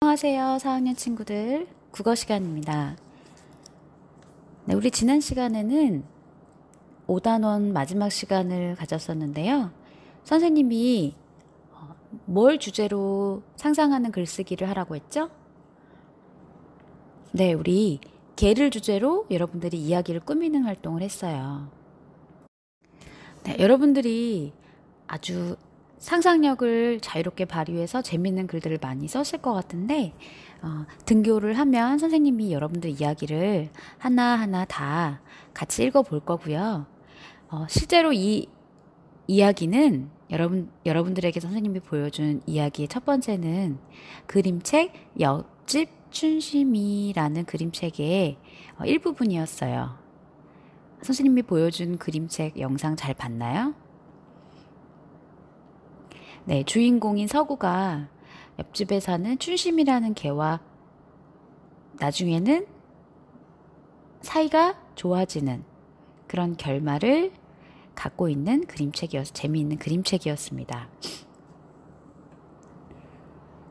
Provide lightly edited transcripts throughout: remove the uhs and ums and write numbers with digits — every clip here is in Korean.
안녕하세요, 4학년 친구들. 국어 시간입니다. 네, 우리 지난 시간에는 5단원 마지막 시간을 가졌었는데요. 선생님이 뭘 주제로 상상하는 글쓰기를 하라고 했죠? 네, 우리 개를 주제로 여러분들이 이야기를 꾸미는 활동을 했어요. 네, 여러분들이 아주 상상력을 자유롭게 발휘해서 재밌는 글들을 많이 썼을 것 같은데 등교를 하면 선생님이 여러분들 이야기를 하나하나 다 같이 읽어볼 거고요. 실제로 이 이야기는 여러분들에게 선생님이 보여준 이야기의 첫 번째는 그림책 옆집 춘심이라는 그림책의 일부분이었어요. 선생님이 보여준 그림책 영상 잘 봤나요? 네, 주인공인 서구가 옆집에 사는 춘심이라는 개와 나중에는 사이가 좋아지는 그런 결말을 갖고 있는 재미있는 그림책이었습니다.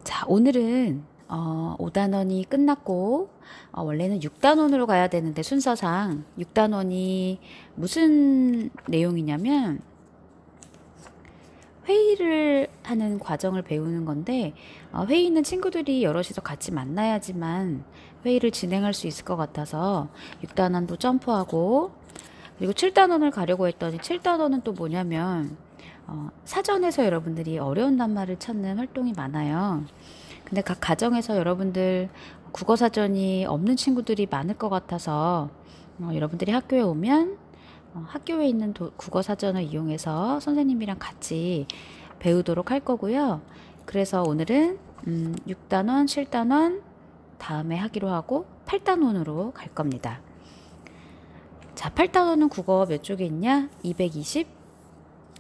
자, 오늘은 5단원이 끝났고 원래는 6단원으로 가야 되는데 순서상 6단원이 무슨 내용이냐면 회의를 하는 과정을 배우는 건데 회의는 친구들이 여럿이서 같이 만나야지만 회의를 진행할 수 있을 것 같아서 6단원도 점프하고 그리고 7단원을 가려고 했더니 7단원은 또 뭐냐면 사전에서 여러분들이 어려운 낱말을 찾는 활동이 많아요. 근데 각 가정에서 여러분들 국어사전이 없는 친구들이 많을 것 같아서 여러분들이 학교에 오면 학교에 있는 국어사전을 이용해서 선생님이랑 같이 배우도록 할 거고요. 그래서 오늘은 6단원, 7단원 다음에 하기로 하고 8단원으로 갈 겁니다. 자, 8단원은 국어 몇 쪽에 있냐?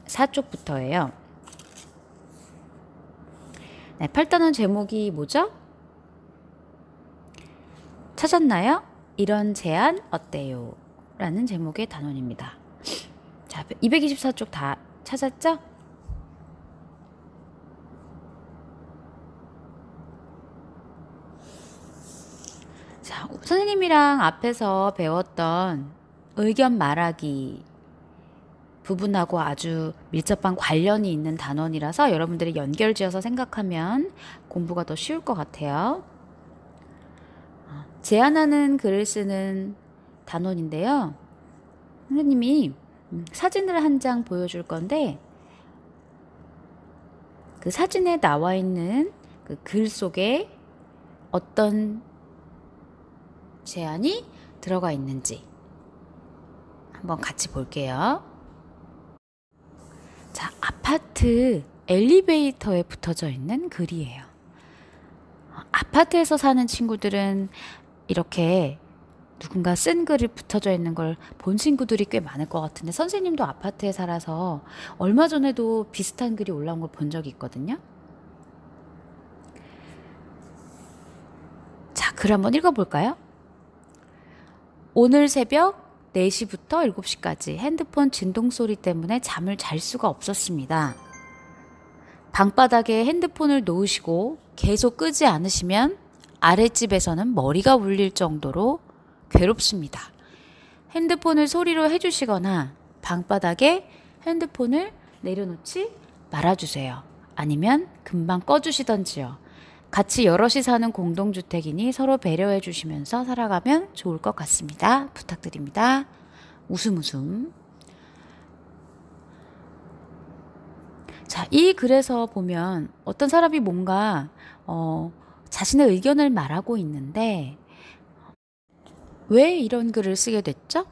224쪽부터예요. 네, 8단원 제목이 뭐죠? 찾았나요? 이런 제안 어때요? 라는 제목의 단원입니다. 자, 224쪽 다 찾았죠? 자, 선생님이랑 앞에서 배웠던 의견 말하기 부분하고 아주 밀접한 관련이 있는 단원이라서 여러분들이 연결지어서 생각하면 공부가 더 쉬울 것 같아요. 제안하는 글을 쓰는 단원인데요. 선생님이 사진을 한 장 보여줄 건데 그 사진에 나와 있는 그 글 속에 어떤 제안이 들어가 있는지 한번 같이 볼게요. 자, 아파트 엘리베이터에 붙어져 있는 글이에요. 아파트에서 사는 친구들은 이렇게 누군가 쓴 글이 붙어져 있는 걸 본 친구들이 꽤 많을 것 같은데 선생님도 아파트에 살아서 얼마 전에도 비슷한 글이 올라온 걸 본 적이 있거든요. 자, 글 한번 읽어볼까요? 오늘 새벽 4시부터 7시까지 핸드폰 진동소리 때문에 잠을 잘 수가 없었습니다. 방바닥에 핸드폰을 놓으시고 계속 끄지 않으시면 아랫집에서는 머리가 울릴 정도로 괴롭습니다. 핸드폰을 소리로 해주시거나 방바닥에 핸드폰을 내려놓지 말아주세요. 아니면 금방 꺼주시던지요. 같이 여럿이 사는 공동주택이니 서로 배려해 주시면서 살아가면 좋을 것 같습니다. 부탁드립니다. 웃음 웃음. 자, 이 글에서 보면 어떤 사람이 뭔가 자신의 의견을 말하고 있는데 왜 이런 글을 쓰게 됐죠?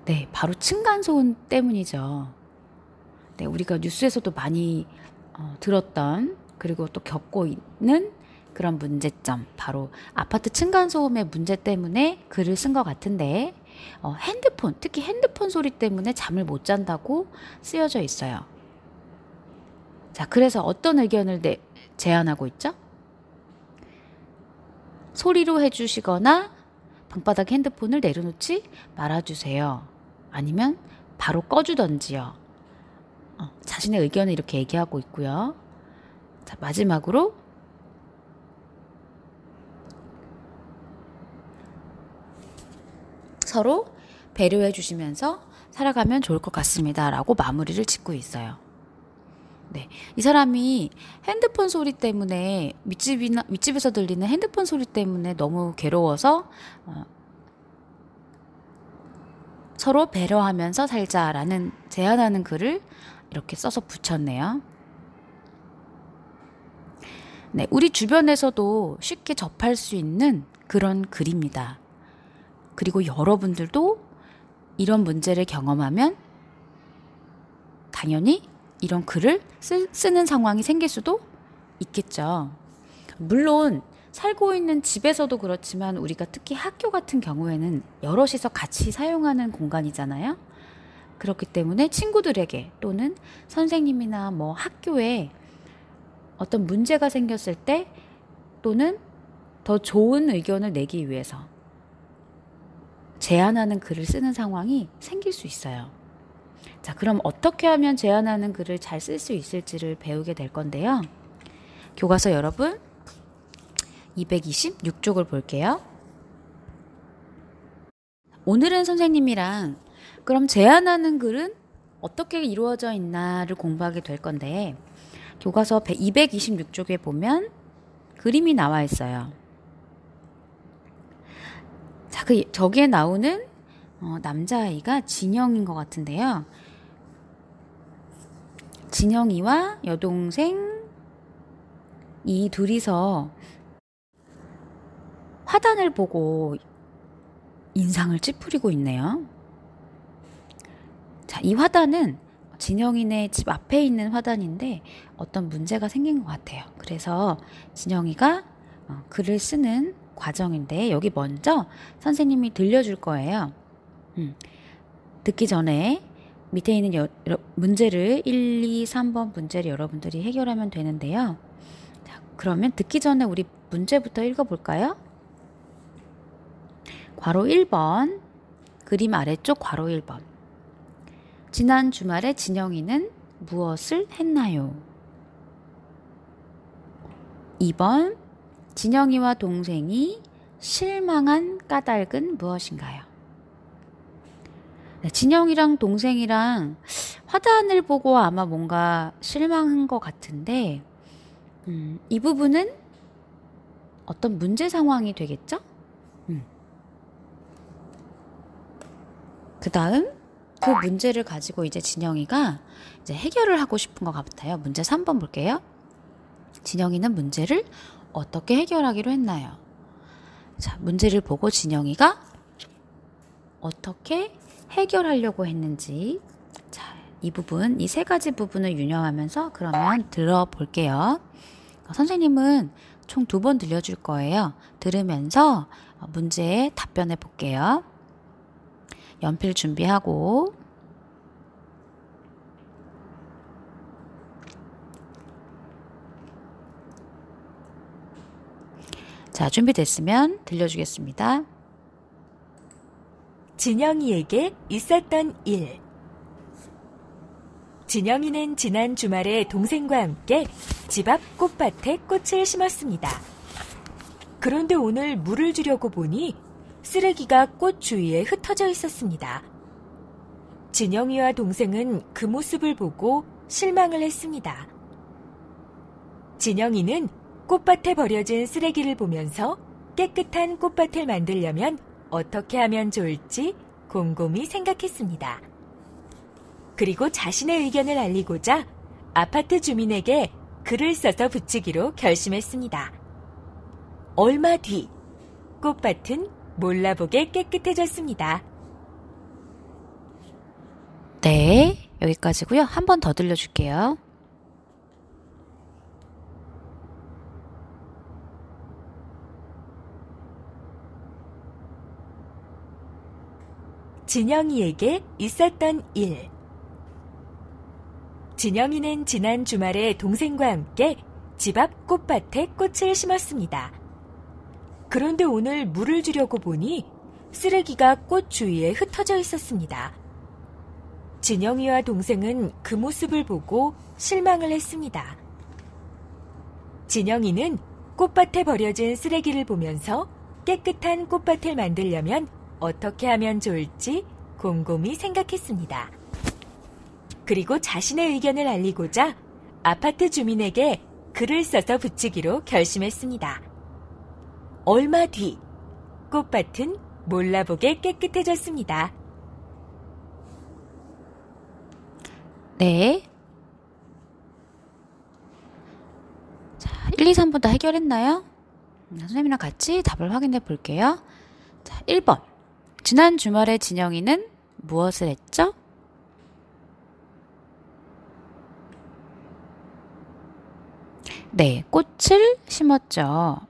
네, 바로 층간소음 때문이죠. 네, 우리가 뉴스에서도 많이 들었던 그리고 또 겪고 있는 그런 문제점, 바로 아파트 층간소음의 문제 때문에 글을 쓴 것 같은데 특히 핸드폰 소리 때문에 잠을 못 잔다고 쓰여져 있어요. 자, 그래서 어떤 의견을 제안하고 있죠? 소리로 해주시거나 방바닥에 핸드폰을 내려놓지 말아주세요. 아니면 바로 꺼주던지요. 자신의 의견을 이렇게 얘기하고 있고요. 자, 마지막으로 서로 배려해 주시면서 살아가면 좋을 것 같습니다. 라고 마무리를 짓고 있어요. 네, 이 사람이 핸드폰 소리 때문에 윗집에서 들리는 핸드폰 소리 때문에 너무 괴로워서 서로 배려하면서 살자라는 제안하는 글을 이렇게 써서 붙였네요. 네, 우리 주변에서도 쉽게 접할 수 있는 그런 글입니다. 그리고 여러분들도 이런 문제를 경험하면 당연히 이런 글을 쓰는 상황이 생길 수도 있겠죠. 물론 살고 있는 집에서도 그렇지만 우리가 특히 학교 같은 경우에는 여럿이서 같이 사용하는 공간이잖아요. 그렇기 때문에 친구들에게 또는 선생님이나 뭐 학교에 어떤 문제가 생겼을 때 또는 더 좋은 의견을 내기 위해서 제안하는 글을 쓰는 상황이 생길 수 있어요. 자, 그럼 어떻게 하면 제안하는 글을 잘 쓸 수 있을지를 배우게 될 건데요. 교과서 여러분 226쪽을 볼게요. 오늘은 선생님이랑 그럼 제안하는 글은 어떻게 이루어져 있나를 공부하게 될 건데 교과서 226쪽에 보면 그림이 나와 있어요. 자, 저기에 나오는 남자아이가 진영인 것 같은데요. 진영이와 여동생 이 둘이서 화단을 보고 인상을 찌푸리고 있네요. 자, 이 화단은 진영이네 집 앞에 있는 화단인데 어떤 문제가 생긴 것 같아요. 그래서 진영이가 글을 쓰는 과정인데 여기 먼저 선생님이 들려줄 거예요. 듣기 전에 밑에 있는 문제를 1, 2, 3번 문제를 여러분들이 해결하면 되는데요. 자, 그러면 듣기 전에 우리 문제부터 읽어볼까요? 괄호 1번 그림 아래쪽 괄호 1번 지난 주말에 진영이는 무엇을 했나요? 2번 진영이와 동생이 실망한 까닭은 무엇인가요? 네, 진영이랑 동생이랑 화단을 보고 아마 뭔가 실망한 것 같은데 이 부분은 어떤 문제 상황이 되겠죠? 그 다음 그 문제를 가지고 이제 진영이가 이제 해결을 하고 싶은 것 같아요. 문제 3번 볼게요. 진영이는 문제를 어떻게 해결하기로 했나요? 자, 문제를 보고 진영이가 어떻게 해결하려고 했는지 자, 이 부분, 이 세 가지 부분을 유념하면서 그러면 들어볼게요. 선생님은 총 2번 들려줄 거예요. 들으면서 문제에 답변해 볼게요. 연필 준비하고 자, 준비됐으면 들려주겠습니다. 진영이에게 있었던 일. 진영이는 지난 주말에 동생과 함께 집 앞 꽃밭에 꽃을 심었습니다. 그런데 오늘 물을 주려고 보니 쓰레기가 꽃 주위에 흩어져 있었습니다. 진영이와 동생은 그 모습을 보고 실망을 했습니다. 진영이는 꽃밭에 버려진 쓰레기를 보면서 깨끗한 꽃밭을 만들려면 어떻게 하면 좋을지 곰곰이 생각했습니다. 그리고 자신의 의견을 알리고자 아파트 주민에게 글을 써서 붙이기로 결심했습니다. 얼마 뒤 꽃밭은 몰라보게 깨끗해졌습니다. 네, 여기까지고요. 한 번 더 들려줄게요. 진영이에게 있었던 일. 진영이는 지난 주말에 동생과 함께 집 앞 꽃밭에 꽃을 심었습니다. 그런데 오늘 물을 주려고 보니 쓰레기가 꽃 주위에 흩어져 있었습니다. 진영이와 동생은 그 모습을 보고 실망을 했습니다. 진영이는 꽃밭에 버려진 쓰레기를 보면서 깨끗한 꽃밭을 만들려면 어떻게 하면 좋을지 곰곰이 생각했습니다. 그리고 자신의 의견을 알리고자 아파트 주민에게 글을 써서 붙이기로 결심했습니다. 얼마 뒤 꽃밭은 몰라보게 깨끗해졌습니다. 네. 자, 1, 2, 3분 다 해결했나요? 선생님이랑 같이 답을 확인해 볼게요. 자, 1번. 지난 주말에 진영이는 무엇을 했죠? 네, 꽃을 심었죠.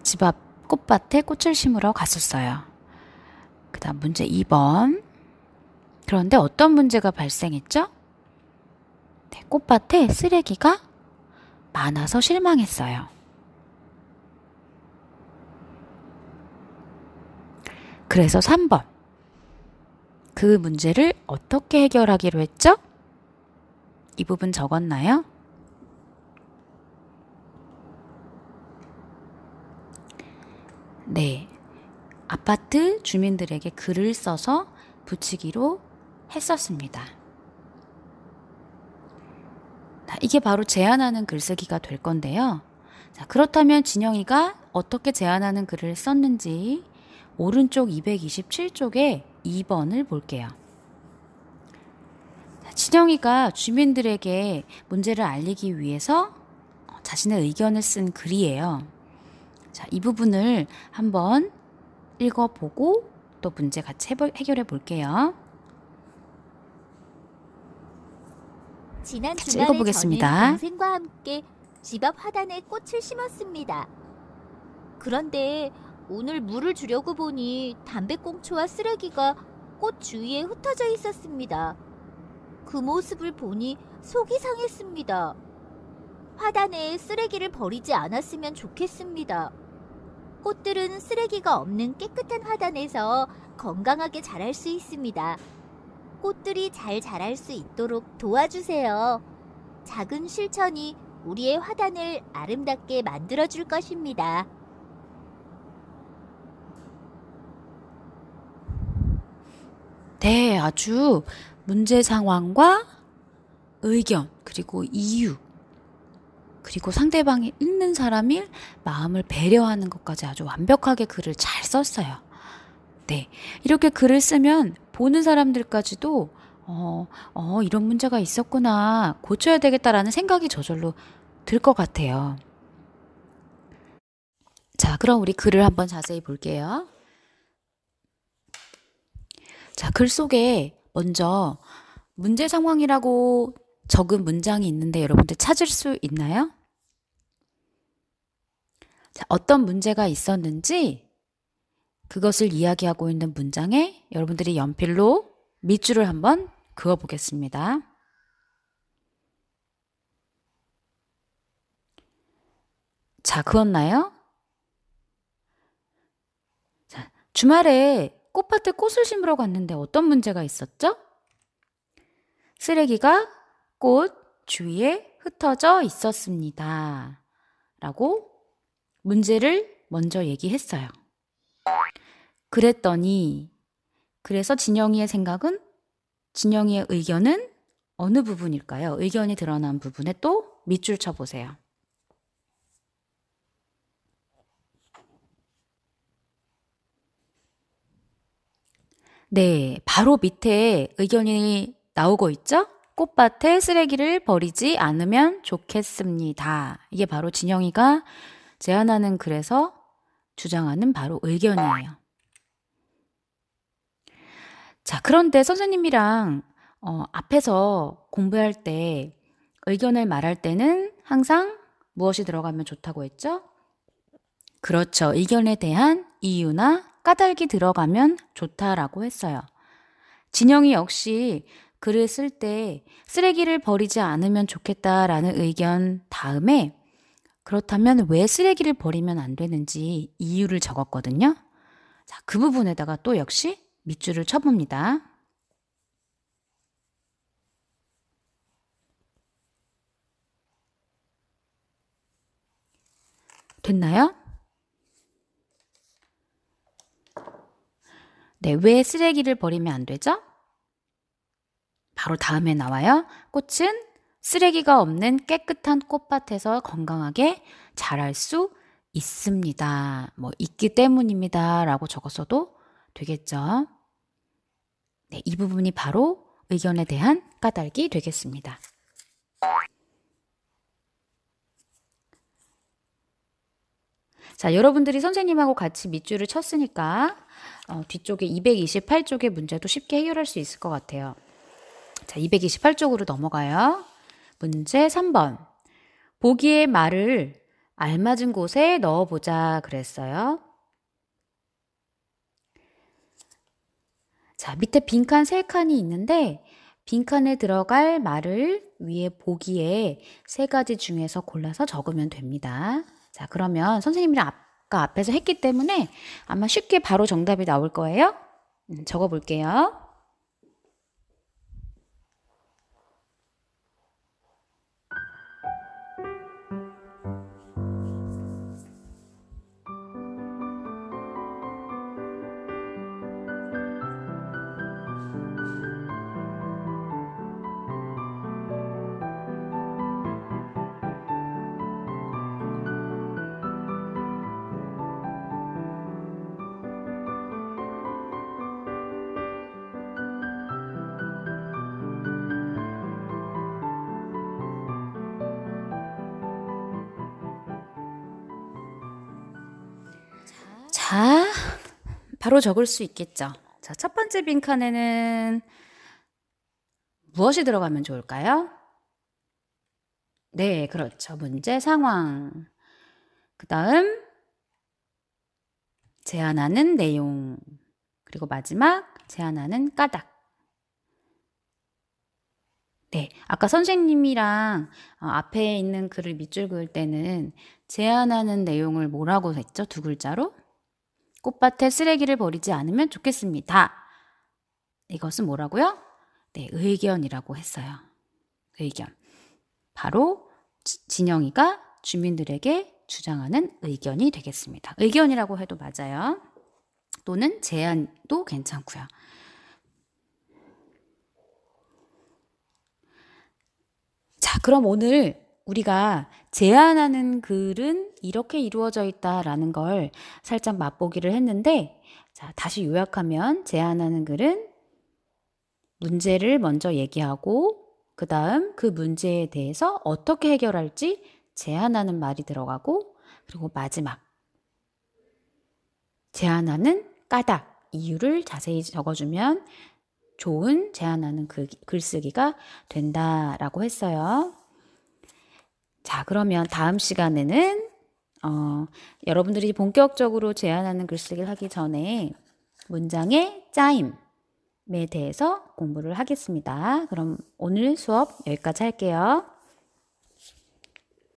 집 앞 꽃밭에 꽃을 심으러 갔었어요. 그 다음 문제 2번. 그런데 어떤 문제가 발생했죠? 네, 꽃밭에 쓰레기가 많아서 실망했어요. 그래서 3번. 그 문제를 어떻게 해결하기로 했죠? 이 부분 적었나요? 네. 아파트 주민들에게 글을 써서 붙이기로 했었습니다. 이게 바로 제안하는 글쓰기가 될 건데요. 자, 그렇다면 진영이가 어떻게 제안하는 글을 썼는지 오른쪽 227쪽에 2번을 볼게요. 자, 진영이가 주민들에게 문제를 알리기 위해서 자신의 의견을 쓴 글이에요. 자, 이 부분을 한번 읽어보고 또 문제 같이 해결해 볼게요. 지난 같이 주말에 읽어보겠습니다. 저는 동생과 함께 집 앞 화단에 꽃을 심었습니다. 그런데 오늘 물을 주려고 보니 담배꽁초와 쓰레기가 꽃 주위에 흩어져 있었습니다. 그 모습을 보니 속이 상했습니다. 화단에 쓰레기를 버리지 않았으면 좋겠습니다. 꽃들은 쓰레기가 없는 깨끗한 화단에서 건강하게 자랄 수 있습니다. 꽃들이 잘 자랄 수 있도록 도와주세요. 작은 실천이 우리의 화단을 아름답게 만들어줄 것입니다. 네, 아주 문제 상황과 의견, 그리고 이유, 그리고 상대방이 읽는 사람이 마음을 배려하는 것까지 아주 완벽하게 글을 잘 썼어요. 네, 이렇게 글을 쓰면 보는 사람들까지도 이런 문제가 있었구나, 고쳐야 되겠다라는 생각이 저절로 들 것 같아요. 자, 그럼 우리 글을 한번 자세히 볼게요. 자, 글 속에 먼저 문제 상황이라고 적은 문장이 있는데 여러분들 찾을 수 있나요? 자, 어떤 문제가 있었는지 그것을 이야기하고 있는 문장에 여러분들이 연필로 밑줄을 한번 그어 보겠습니다. 자, 그었나요? 자, 주말에 꽃밭에 꽃을 심으러 갔는데 어떤 문제가 있었죠? 쓰레기가 꽃 주위에 흩어져 있었습니다. 라고 문제를 먼저 얘기했어요. 그래서 진영이의 의견은 어느 부분일까요? 의견이 드러난 부분에 또 밑줄 쳐보세요. 네, 바로 밑에 의견이 나오고 있죠? 꽃밭에 쓰레기를 버리지 않으면 좋겠습니다. 이게 바로 진영이가 제안하는 글에서 주장하는 바로 의견이에요. 자, 그런데 선생님이랑 앞에서 공부할 때 의견을 말할 때는 항상 무엇이 들어가면 좋다고 했죠? 그렇죠. 의견에 대한 이유나 까닭이 들어가면 좋다라고 했어요. 진영이 역시 글을 쓸 때 쓰레기를 버리지 않으면 좋겠다라는 의견 다음에 그렇다면 왜 쓰레기를 버리면 안 되는지 이유를 적었거든요. 자, 그 부분에다가 또 역시 밑줄을 쳐봅니다. 됐나요? 네, 왜 쓰레기를 버리면 안 되죠? 바로 다음에 나와요. 꽃은 쓰레기가 없는 깨끗한 꽃밭에서 건강하게 자랄 수 있습니다. 뭐 있기 때문입니다. 라고 적었어도 되겠죠. 네, 이 부분이 바로 의견에 대한 까닭이 되겠습니다. 자, 여러분들이 선생님하고 같이 밑줄을 쳤으니까 뒤쪽에 228쪽의 문제도 쉽게 해결할 수 있을 것 같아요. 자, 228쪽으로 넘어가요. 문제 3번. 보기에 말을 알맞은 곳에 넣어보자 그랬어요. 자, 밑에 빈칸 3칸이 있는데 빈칸에 들어갈 말을 위에 보기에 3가지 중에서 골라서 적으면 됩니다. 자, 그러면 선생님이랑 아까 앞에서 했기 때문에 아마 쉽게 바로 정답이 나올 거예요. 적어볼게요. 자, 바로 적을 수 있겠죠. 자, 첫 번째 빈칸에는 무엇이 들어가면 좋을까요? 네, 그렇죠. 문제 상황. 그 다음 제안하는 내용. 그리고 마지막 제안하는 까닭. 네, 아까 선생님이랑 앞에 있는 글을 밑줄 그을 때는 제안하는 내용을 뭐라고 했죠? 2글자로? 꽃밭에 쓰레기를 버리지 않으면 좋겠습니다. 이것은 뭐라고요? 네, 의견이라고 했어요. 의견. 바로 진영이가 주민들에게 주장하는 의견이 되겠습니다. 의견이라고 해도 맞아요. 또는 제안도 괜찮고요. 자, 그럼 오늘 우리가 제안하는 글은 이렇게 이루어져 있다라는 걸 살짝 맛보기를 했는데, 자, 다시 요약하면 제안하는 글은 문제를 먼저 얘기하고 그 다음 그 문제에 대해서 어떻게 해결할지 제안하는 말이 들어가고, 그리고 마지막 제안하는 까닭, 이유를 자세히 적어주면 좋은 제안하는 글쓰기가 된다라고 했어요. 자, 그러면 다음 시간에는 여러분들이 본격적으로 제안하는 글쓰기를 하기 전에 문장의 짜임에 대해서 공부를 하겠습니다. 그럼 오늘 수업 여기까지 할게요.